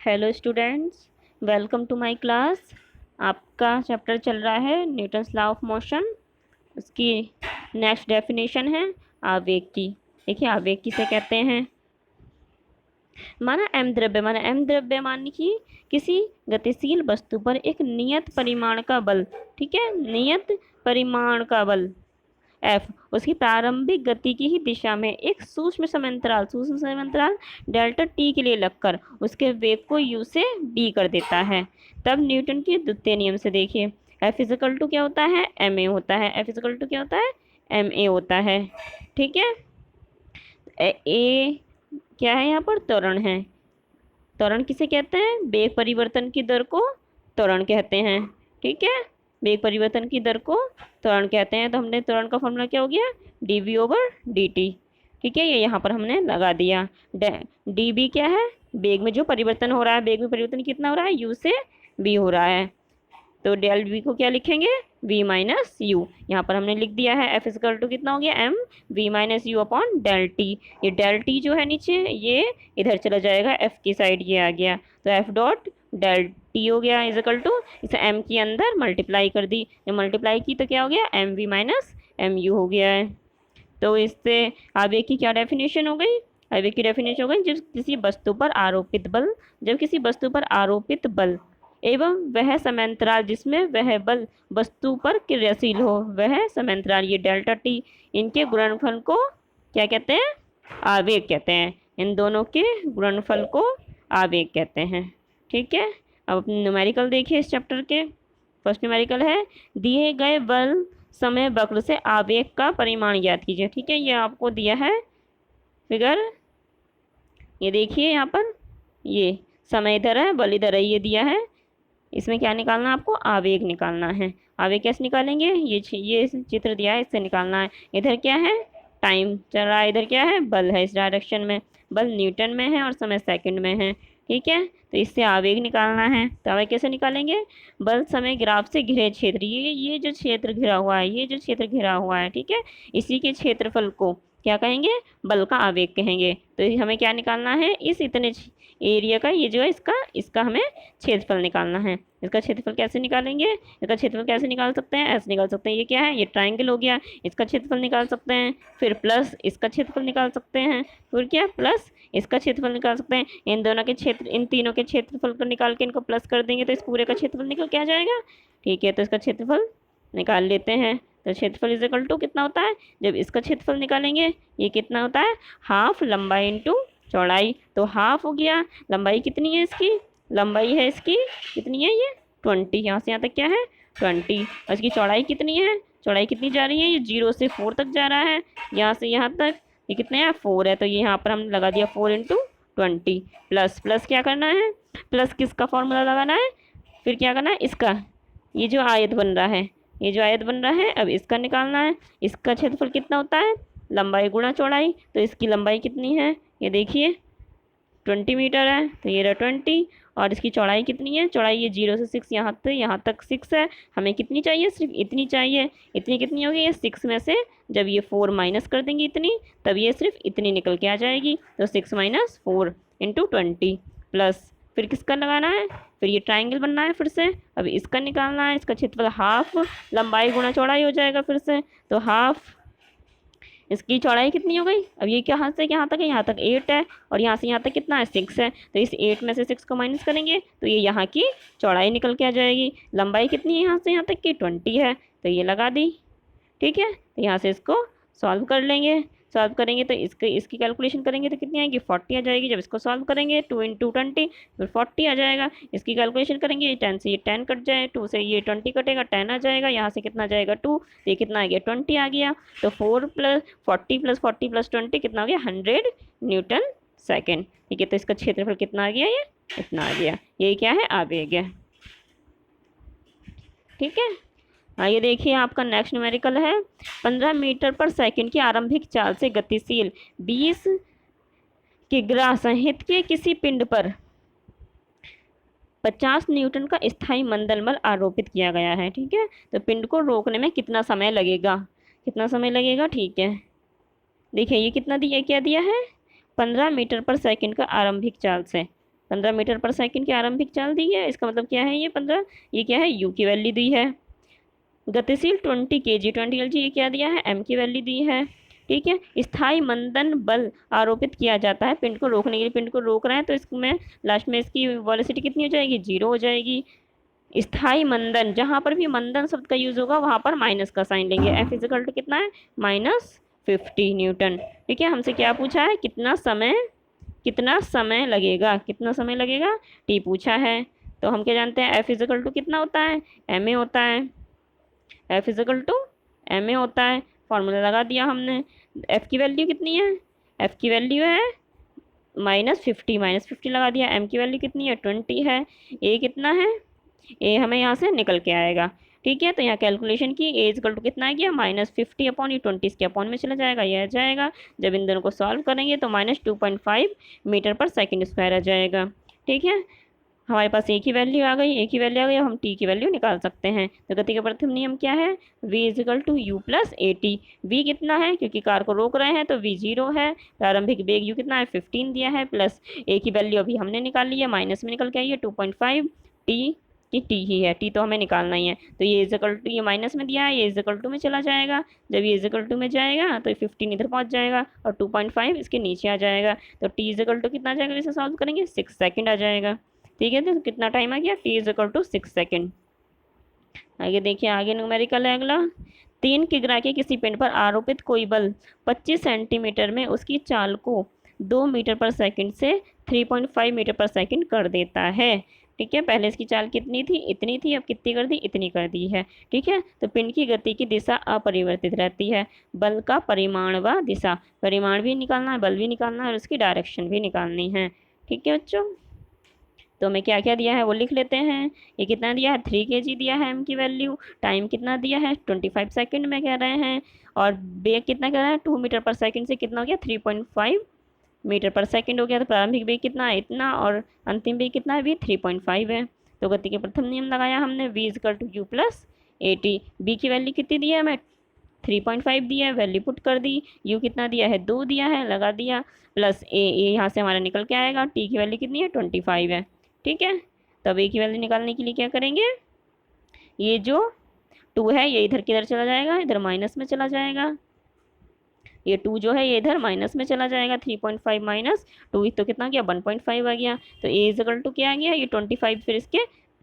Hello students, welcome to my class. आपका chapter चल रहा है न्यूटन्स लॉ ऑफ मोशन। उसकी नेक्स्ट डेफिनेशन है आवेग की। देखिए, आवेग किसे कहते हैं। माना एम द्रव्य मान की किसी गतिशील वस्तु पर एक नियत परिमाण का बल, ठीक है, नियत परिमाण का बल एफ उसकी प्रारंभिक गति की ही दिशा में एक सूक्ष्म समांतराल डेल्टा टी के लिए लगकर उसके वेग को यू से डी कर देता है। तब न्यूटन के द्वितीय नियम से देखिए, एफ इजिकल टू क्या होता है, एम ए होता है। एफ इजिकल टू क्या होता है, एम ए होता है। ठीक है, ए क्या है, यहाँ पर त्वरण है। त्वरण किसे कहते हैं, वेग परिवर्तन की दर को त्वरण कहते हैं। ठीक है, वेग परिवर्तन की दर को त्वरण कहते हैं। तो हमने त्वरण का फॉर्मूला क्या हो गया, D V over D T. ठीक है, ये यहाँ पर हमने लगा दिया। डी बी क्या है, वेग में जो परिवर्तन हो रहा है, वेग में परिवर्तन कितना हो रहा है, यू से बी हो रहा है। तो डेल वी को क्या लिखेंगे, v माइनस यू। यहाँ पर हमने लिख दिया है एफ इजकल टू कितना हो गया, M V minus U upon del T. ये डेल टी जो है नीचे, ये इधर चला जाएगा, एफ की साइड ये आ गया। तो एफ डॉट डेल टी हो गया इजकल टू, इसे एम के अंदर मल्टीप्लाई कर दी। जब मल्टीप्लाई की तो क्या हो गया, M V minus M U हो गया है। तो इससे आवेग की क्या डेफिनेशन हो गई, आवेग की डेफिनेशन हो गई जब किसी वस्तु पर आरोपित बल एवं वह समांतराल जिसमें वह बल वस्तु पर क्रियाशील हो, वह समांतराल, ये डेल्टा टी, इनके गुणनफल को क्या कहते हैं, आवेग कहते हैं। इन दोनों के गुणनफल को आवेग कहते हैं। ठीक है, अब न्यूमेरिकल देखिए इस चैप्टर के। फर्स्ट न्यूमेरिकल है, दिए गए बल समय वक्र से आवेग का परिमाण ज्ञात कीजिए। ठीक है, ये आपको दिया है फिगर, ये देखिए यहाँ पर, ये समय इधर है, बल इधर है, ये दिया है। इसमें क्या निकालना है आपको, आवेग निकालना है। आवेग कैसे निकालेंगे, ये चित्र दिया है, इससे निकालना है। इधर क्या है, टाइम चल रहा है, इधर क्या है, बल है, इस डायरेक्शन में बल न्यूटन में है और समय सेकंड में है। ठीक है, तो इससे आवेग निकालना है। तो आवेग कैसे निकालेंगे, बल समय ग्राफ से घिरे क्षेत्र, ये जो क्षेत्र घिरा हुआ है, ये जो क्षेत्र घिरा हुआ है, ठीक है, इसी के क्षेत्रफल को क्या कहेंगे, बल का आवेग कहेंगे। तो हमें क्या निकालना है, इस इतने एरिया का, ये जो है इसका हमें क्षेत्रफल निकालना है। इसका क्षेत्रफल कैसे निकालेंगे, इसका क्षेत्रफल कैसे निकाल सकते हैं, ऐसे निकाल सकते हैं। ये क्या है, ये ट्राइंगल हो गया, इसका क्षेत्रफल निकाल सकते हैं। फिर प्लस इसका क्षेत्रफल निकाल सकते हैं, फिर क्या, प्लस इसका क्षेत्रफल निकाल सकते हैं। इन दोनों के क्षेत्र, इन तीनों के क्षेत्रफल को निकाल के इनको प्लस कर देंगे तो इस पूरे का क्षेत्रफल निकल के आ जाएगा। ठीक है, तो इसका क्षेत्रफल निकाल लेते हैं। तो क्षेत्रफल इज इक्वल टू कितना होता है, जब इसका क्षेत्रफल निकालेंगे, ये कितना होता है, हाफ लंबाई इंटू चौड़ाई। तो हाफ हो गया, लंबाई कितनी है इसकी, लंबाई है इसकी कितनी है, ये 20, यहाँ से यहाँ तक क्या है 20। और इसकी चौड़ाई कितनी है, चौड़ाई कितनी जा रही है, ये 0 से 4 तक जा रहा है, यहाँ से यहाँ तक ये कितने है 4 है। तो ये यहाँ पर हमने लगा दिया 4 इंटू 20 प्लस प्लस क्या करना है, प्लस किसका फॉर्मूला लगाना है, फिर क्या करना है, इसका, ये जो आयत बन रहा है, ये जो आयत बन रहा है, अब इसका निकालना है। इसका क्षेत्रफल कितना होता है, लंबाई गुणा चौड़ाई। तो इसकी लंबाई कितनी है, ये देखिए 20 मीटर है, तो ये रहा 20। और इसकी चौड़ाई कितनी है, चौड़ाई ये 0 से 6 यहाँ तक 6 है। हमें कितनी चाहिए, सिर्फ इतनी चाहिए। इतनी कितनी होगी, ये 6 में से जब ये 4 माइनस कर देंगे इतनी, तब ये सिर्फ इतनी निकल के आ जाएगी। तो 6 माइनस 4 इंटू 20 प्लस, फिर किसका लगाना है, फिर ये ट्राइंगल बनना है फिर से। अब इसका निकालना है, इसका क्षेत्रफल हाफ लंबाई गुणा चौड़ाई हो जाएगा फिर से। तो हाफ, इसकी चौड़ाई कितनी हो गई, अब ये कहाँ से यहाँ तक है, यहाँ तक 8 है, और यहाँ से यहाँ तक कितना है 6 है। तो इस 8 में से 6 को माइनस करेंगे तो ये यहाँ की चौड़ाई निकल के आ जाएगी। लंबाई कितनी है यहाँ से यहाँ तक की 20 है, तो ये लगा दी। ठीक है, तो यहाँ से इसको सॉल्व कर लेंगे। सॉल्व करेंगे तो इसकी कैलकुलेशन करेंगे तो कितनी आएगी 40 आ जाएगी। जब इसको सॉल्व करेंगे 2 इंटू 20 फिर 40 आ जाएगा। इसकी कैलकुलेशन करेंगे 10 से ये 10 कट जाए, 2 से ये 20 कटेगा, 10 आ जाएगा। यहाँ से कितना जाएगा 2, तो ये कितना आ गया 20 आ गया। तो 4 प्लस 40 प्लस 40 प्लस 20 कितना हो गया 100 न्यूटन सेकेंड। ठीक है, तो इसका क्षेत्रफल कितना आ गया, ये इतना आ गया। ये क्या है, आवेग है। ठीक है, आइए देखिए आपका नेक्स्ट न्यूमेरिकल है, 15 मीटर पर सेकंड की आरंभिक चाल से गतिशील 20 किग्रा सहित के किसी पिंड पर 50 न्यूटन का स्थायी मंदल बल आरोपित किया गया है। ठीक है, तो पिंड को रोकने में कितना समय लगेगा, कितना समय लगेगा। ठीक है, देखिए ये कितना दिया, क्या दिया है 15 मीटर पर सेकंड का आरंभिक चाल से। 15 मीटर पर सेकंड की आरंभिक चाल दी है, इसका मतलब क्या है, ये 15, ये क्या है, यू की वैल्यू दी है। गतिशील 20 kg 20 kg ये क्या दिया है, एम की वैल्यू दी है। ठीक है, स्थायी मंदन बल आरोपित किया जाता है पिंड को रोकने के लिए, पिंड को रोक रहे हैं तो इसमें लास्ट में इसकी वेलोसिटी कितनी हो जाएगी, 0 हो जाएगी। स्थायी मंदन, जहां पर भी मंदन शब्द का यूज होगा वहां पर माइनस का साइन लेंगे। एफ इजिकल टू कितना है, -50 न्यूटन। ठीक है, हमसे क्या पूछा है, कितना समय लगेगा, कितना समय लगेगा, टी पूछा है। तो हम क्या जानते हैं, एफ इजिकल टू कितना होता है, एम ए होता है। F is equal to M A होता है, फॉर्मूला लगा दिया हमने। एफ की वैल्यू कितनी है, एफ की वैल्यू है -50 लगा दिया। एम की वैल्यू कितनी है, 20 है। ए कितना है, ए हमें यहाँ से निकल के आएगा। ठीक है, तो यहाँ कैलकुलेशन की, ए इजकल टू कितना आ गया, -50 अपॉन ये 20 इसके अपॉन में चला जाएगा, ये आ जाएगा। जब इन दोनों को सॉल्व करेंगे तो -2.5 मीटर पर सेकंड स्क्वायर आ जाएगा। ठीक है, हमारे पास एक ही वैल्यू आ गई, एक ही वैल्यू आ गई, अब हम टी की वैल्यू निकाल सकते हैं। तो गति का प्रथम नियम क्या है, v is equal to U plus A T. V कितना है, क्योंकि कार को रोक रहे हैं तो v 0 है। प्रारंभिक वेग यू कितना है, 15 दिया है, प्लस ए की वैल्यू अभी हमने निकाल ली है, माइनस में निकल के आई है 2.5, टी की टी ही है, टी तो हमें निकालना ही है। तो ये इजिकल टू, ये माइनस में दिया है, ये इजिकल टू में चला जाएगा। जब ये इजिकल टू में जाएगा तो 15 इधर पहुंच जाएगा और 2.5 इसके नीचे आ जाएगा। तो टी इजिकल टू कितना आ जाएगा, इसे सॉल्व करेंगे 6 सेकंड आ जाएगा। ठीक है, तो कितना टाइम आ गया, टी इजिकल टू 6 सेकंड। आगे देखिए, आगे न्यूमेरिकल है अगला। 3 किग्रा के किसी पिंड पर आरोपित कोई बल 25 सेंटीमीटर में उसकी चाल को 2 मीटर पर सेकंड से 3.5 मीटर पर सेकंड कर देता है। ठीक है, पहले इसकी चाल कितनी थी, इतनी थी, अब कितनी कर दी, इतनी कर दी है। ठीक है, तो पिंड की गति की दिशा अपरिवर्तित रहती है। बल का परिमाण व दिशा, परिमाण भी निकालना है, बल भी निकालना है और उसकी डायरेक्शन भी निकालनी है। ठीक है बच्चों, तो हमें क्या क्या दिया है वो लिख लेते हैं। ये कितना दिया है, 3 kg दिया है एम की वैल्यू। टाइम कितना दिया है, 25 सेकंड में कह रहे हैं। और वेग कितना कह रहा है, 2 मीटर पर सेकंड से कितना हो गया, 3.5 मीटर पर सेकंड हो गया। तो प्रारंभिक वेग कितना है, इतना, और अंतिम वेग कितना है, भी 3.5 है। तो गति के प्रथम नियम लगाया हमने, v is equal to U plus A T. B की वैल्यू कितनी दी है हमें, 3.5 दिया है, वैल्यू पुट कर दी। यू कितना दिया है, 2 दिया है, लगा दिया, प्लस ए यहाँ से हमारा निकल के आएगा। टी की वैल्यू कितनी है, 25 है। ठीक है, तब ए की वैल्यू निकालने के लिए क्या करेंगे, ये जो 2 है ये इधर किधर चला जाएगा, इधर माइनस में चला जाएगा। ये 2 जो है ये इधर माइनस में चला जाएगा, 3.5 माइनस 2 तो कितना गया, 1.5 आ गया। तो ए इजकल टू क्या आ गया, ये 25 फिर इसके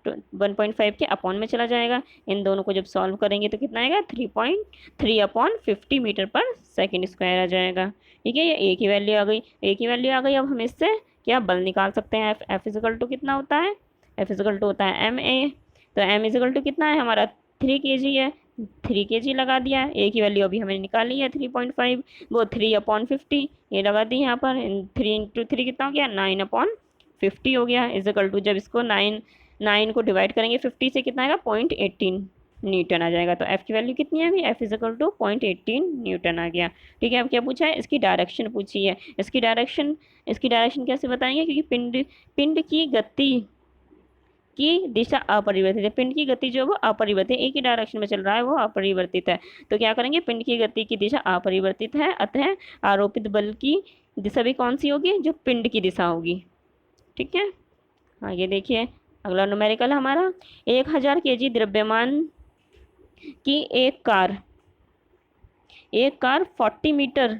1.5 के अपॉन में चला जाएगा। इन दोनों को जब सॉल्व करेंगे तो कितना आएगा, 3.3 अपॉन 50 मीटर पर सेकंड स्क्वायर आ जाएगा। ठीक है, ये ए की वैल्यू आ गई, ए की वैल्यू आ गई। अब हम इससे क्या बल निकाल सकते हैं, एफ इजकल टू कितना होता है, एफ इजकल टू होता है एम ए। तो एम इजकल टू कितना है हमारा, 3 kg है, 3 kg लगा दिया। ए की वैल्यू अभी हमें निकाली है 3.5, वो 3/50 ये लगा दी यहाँ पर। 3 इंटू 3 कितना हो गया, 9/50 हो गया। इजकल टू जब इसको 9 को डिवाइड करेंगे 50 से कितना आएगा, 0.18 न्यूटन आ जाएगा। तो एफ की वैल्यू कितनी है अभी, एफ इजकल टू 0.18 न्यूटन आ गया। ठीक है, अब क्या पूछा है, इसकी डायरेक्शन पूछी है। इसकी डायरेक्शन कैसे बताएंगे, क्योंकि पिंड की गति की दिशा अपरिवर्तित है। पिंड की गति जो है वो अपरिवर्तित है, एक ही डायरेक्शन में चल रहा है, वो अपरिवर्तित है। तो क्या करेंगे, पिंड की गति की दिशा अपरिवर्तित है, अतः आरोपित बल की दिशा भी कौन सी होगी, जो पिंड की दिशा होगी। ठीक है, आगे देखिए अगला न्यूमेरिकल हमारा। 1000 kg द्रव्यमान की एक कार 40 मीटर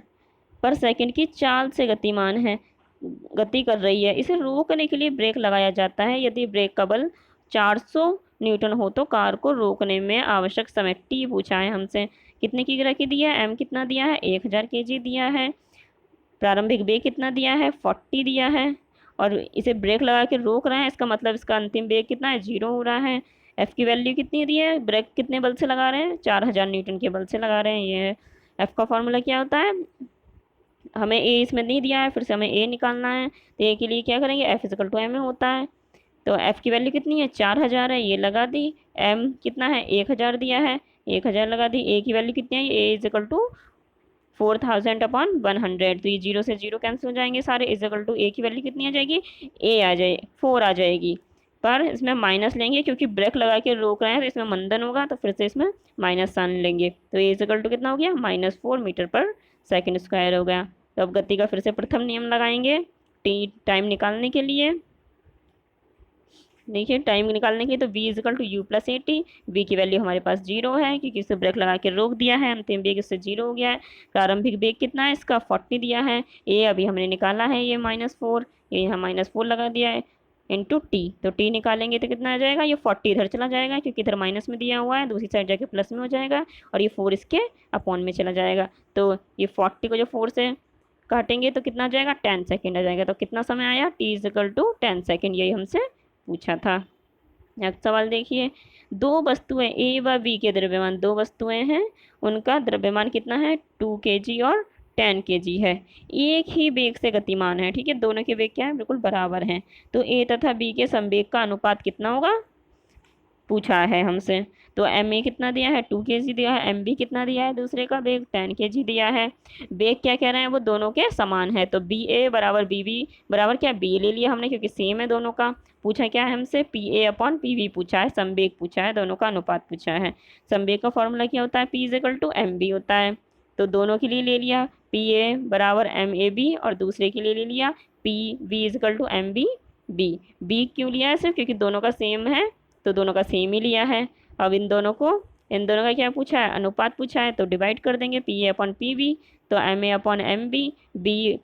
पर सेकंड की चाल से गति कर रही है। इसे रोकने के लिए ब्रेक लगाया जाता है। यदि ब्रेक का बल 400 न्यूटन हो तो कार को रोकने में आवश्यक समय टी पूछा है हमसे। कितने की रखी दिया है, एम कितना दिया है, 1000 kg दिया है। प्रारंभिक वेग कितना दिया है, 40 दिया है, और इसे ब्रेक लगा के रोक रहे हैं, इसका मतलब इसका अंतिम वेग कितना है, 0 हो रहा है। एफ की वैल्यू कितनी दी है, ब्रेक कितने बल से लगा रहे हैं, 4000 न्यूटन के बल से लगा रहे हैं। ये एफ का फॉर्मूला क्या होता है, हमें ए इसमें नहीं दिया है, फिर से हमें ए निकालना है। तो ए के लिए क्या करेंगे, एफ इजकल टू एम में होता है। तो एफ की वैल्यू कितनी है, 4000 है, ये लगा दी। एम कितना है, 1000 दिया है, 1000 लगा दी। ए की वैल्यू कितनी है, ए इजकल टू 4000/100। तो ये 0 से 0 कैंसिल हो जाएंगे सारे। इजकल टू ए की वैल्यू कितनी आ जाएगी, ए आ जाए 4 आ जाएगी, पर इसमें माइनस लेंगे क्योंकि ब्रेक लगा के रोक रहे हैं तो इसमें मंदन होगा, तो फिर से इसमें माइनस साइन लेंगे। तो ए इजकल टू कितना हो गया, -4 मीटर पर सेकंड स्क्वायर हो गया। तो अब गति का फिर से प्रथम नियम लगाएंगे टी टाइम निकालने के लिए। देखिए टाइम निकालने की, तो v is equal to U plus A T. V की वैल्यू हमारे पास 0 है क्योंकि इसे ब्रेक लगा के रोक दिया है, अंतिम वेग इससे 0 हो गया है। प्रारंभिक वेग कितना है इसका 40 दिया है। ए अभी हमने निकाला है ये -4, ये यहाँ -4 लगा दिया है इंटू टी, तो टी निकालेंगे तो कितना आ जाएगा, ये 40 इधर चला जाएगा क्योंकि इधर माइनस में दिया हुआ है, दूसरी साइड जाके प्लस में हो जाएगा, और ये 4 इसके अपॉन में चला जाएगा। तो ये 40 को जो 4 से काटेंगे तो कितना आ जाएगा, 10 सेकेंड आ जाएगा। तो कितना समय आया, टी इजिकल टू 10 सेकेंड, यही हमसे पूछा था। नेक्स्ट सवाल देखिए, दो वस्तुएं ए व बी के द्रव्यमान, दो वस्तुएं हैं, उनका द्रव्यमान कितना है 2 kg और 10 kg है, एक ही वेग से गतिमान है। ठीक है, दोनों के वेग क्या है, बिल्कुल बराबर हैं। तो ए तथा बी के संवेग का अनुपात कितना होगा, पूछा है हमसे। तो एम ए कितना दिया है 2 kg दिया है, एम बी कितना दिया है दूसरे का वेग 10 kg दिया है। वेग क्या कह रहे हैं, वो दोनों के समान है, तो बी ए बराबर बी बी बराबर क्या, बी ले लिया हमने क्योंकि सेम है दोनों का। पूछा क्या है हमसे, P A upon P V पूछा है, संवेग पूछा है, दोनों का अनुपात पूछा है। संवेग का फॉर्मूला क्या होता है, P is equal to M B होता है। तो दोनों के लिए ले लिया पी ए बराबर एम ए बी, और दूसरे के लिए ले लिया P V is equal to M B B. B क्यों लिया है सिर्फ, क्योंकि दोनों का सेम है, तो दोनों का सेम ही लिया है। अब इन दोनों का क्या पूछा है, अनुपात पूछा है, तो डिवाइड कर देंगे पी ए अपॉन पी बी, तो M A upon M B, b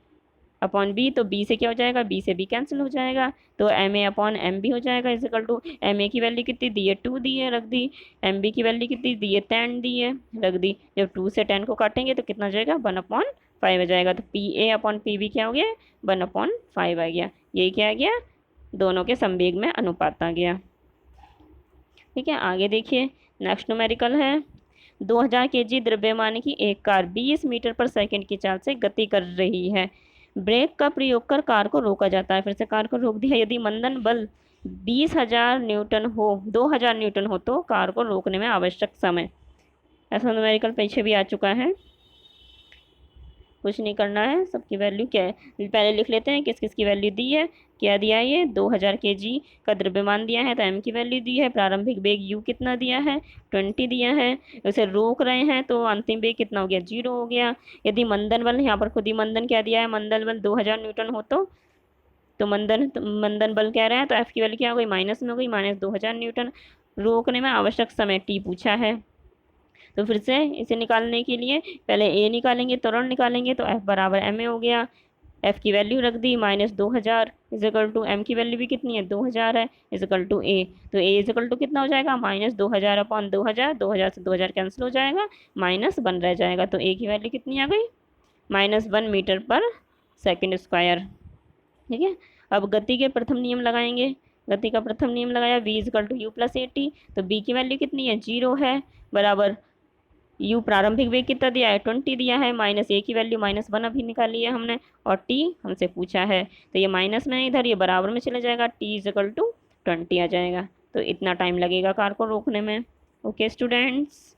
upon b, तो बी से क्या हो जाएगा, बी से बी कैंसिल हो जाएगा, तो M A upon M B हो जाएगा इजिकल टू, एम ए की वैल्यू कितनी दी है 2 दी है, रख दी। एम बी की वैल्यू कितनी दी है 10 दी है, रख दी। जब 2 से 10 को काटेंगे तो कितना हो जाएगा 1/5 हो जाएगा। तो पी ए अपॉन पी बी क्या हो गया 1/5 आ गया। यही क्या आ गया, दोनों के संवेग में अनुपात आ गया। ठीक है, आगे देखिए नेक्स्ट न्यूमेरिकल है, 2000 kg द्रव्यमान की एक कार 20 मीटर पर सेकंड की चाल से गति कर रही है। ब्रेक का प्रयोग कर कार को रोका जाता है, फिर से कार को रोक दिया। यदि मंदन बल 20,000 न्यूटन हो, 2000 न्यूटन हो, तो कार को रोकने में आवश्यक समय। ऐसा न्यूमेरिकल पीछे भी आ चुका है, कुछ नहीं करना है, सबकी वैल्यू क्या है पहले लिख लेते हैं, किस किस की वैल्यू दी है, क्या दिया है, ये 2000 kg का द्रव्यमान दिया है, तो m की वैल्यू दी है, प्रारंभिक वेग u कितना दिया है 20 दिया है, उसे रोक रहे हैं तो अंतिम वेग कितना हो गया 0 हो गया। यदि मंदन बल, यहाँ पर खुद ही मंदन क्या दिया है, मंदन बल 2000 न्यूटन हो, तो मंदन बल कह रहे हैं, तो f की वैल्यू क्या हो गई, माइनस में हो गई, -2000 न्यूटन। रोकने में आवश्यक समय t पूछा है, तो फिर से इसे निकालने के लिए पहले ए निकालेंगे, त्वरण निकालेंगे, तो एफ बराबर एम ए हो गया। एफ की वैल्यू रख दी -2000 इजिकल टू, एम की वैल्यू भी कितनी है 2000 है, इजिकल टू ए, तो ए इजिकल टू कितना हो जाएगा -2000 अपॉन 2000, 2000 से 2000 कैंसिल हो जाएगा, -1 रह जाएगा, तो ए की वैल्यू कितनी आ गई -1 मीटर पर सेकेंड स्क्वायर। ठीक है, अब गति के प्रथम नियम लगाएंगे। गति का प्रथम नियम लगाया, v is equal to U plus A T, तो b की वैल्यू कितनी है 0 है, बराबर u प्रारंभिक वेग कितना दिया है 20 दिया है, माइनस ए की वैल्यू -1 अभी निकाली है हमने, और t हमसे पूछा है, तो ये माइनस में इधर ये बराबर में चले जाएगा, t इजिकल टू 20 आ जाएगा। तो इतना टाइम लगेगा कार को रोकने में। Okay students.